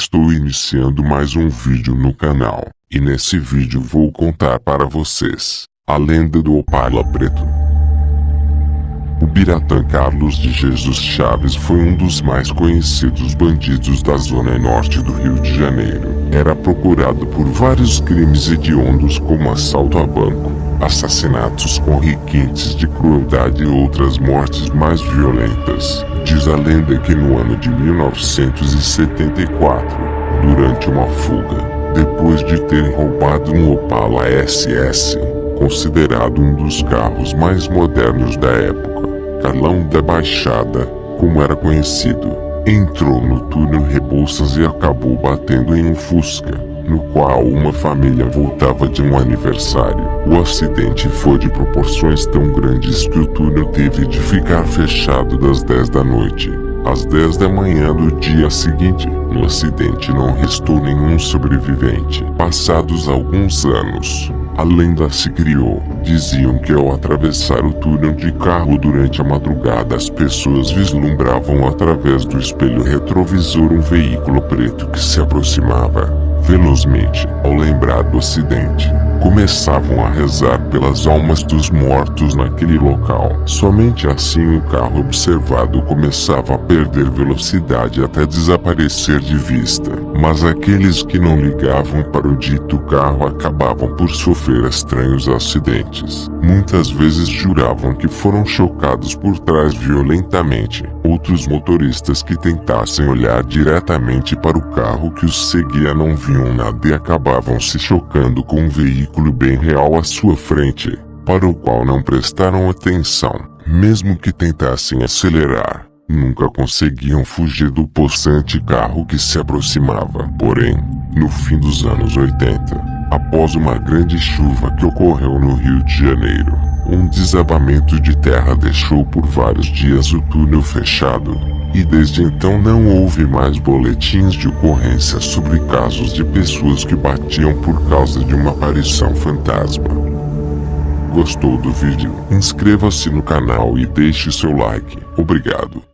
Estou iniciando mais um vídeo no canal, e nesse vídeo vou contar para vocês a lenda do Opala Preto. O Biratã Carlos de Jesus Chaves foi um dos mais conhecidos bandidos da zona norte do Rio de Janeiro. Era procurado por vários crimes hediondos como assalto a banco, assassinatos com requintes de crueldade e outras mortes mais violentas. Diz a lenda que no ano de 1974, durante uma fuga, depois de ter roubado um Opala SS, considerado um dos carros mais modernos da época, Carlão da Baixada, como era conhecido, entrou no túnel Rebouças e acabou batendo em um Fusca, no qual uma família voltava de um aniversário. O acidente foi de proporções tão grandes que o túnel teve de ficar fechado das 10 da noite às 10 da manhã do dia seguinte. No acidente não restou nenhum sobrevivente. Passados alguns anos, a lenda se criou. Diziam que ao atravessar o túnel de carro durante a madrugada, as pessoas vislumbravam através do espelho retrovisor um veículo preto que se aproximava velozmente. Ao lembrar do acidente, começavam a rezar pelas almas dos mortos naquele local. Somente assim o carro observado começava a perder velocidade até desaparecer de vista. Mas aqueles que não ligavam para o dito carro acabavam por sofrer estranhos acidentes. Muitas vezes juravam que foram chocados por trás violentamente. Outros motoristas que tentassem olhar diretamente para o carro que os seguia não viam nada e acabavam se chocando com um veículo bem real à sua frente, para o qual não prestaram atenção. Mesmo que tentassem acelerar, nunca conseguiam fugir do possante carro que se aproximava. Porém, no fim dos anos 80, após uma grande chuva que ocorreu no Rio de Janeiro, um desabamento de terra deixou por vários dias o túnel fechado, e desde então não houve mais boletins de ocorrência sobre casos de pessoas que batiam por causa de uma aparição fantasma. Gostou do vídeo? Inscreva-se no canal e deixe seu like. Obrigado.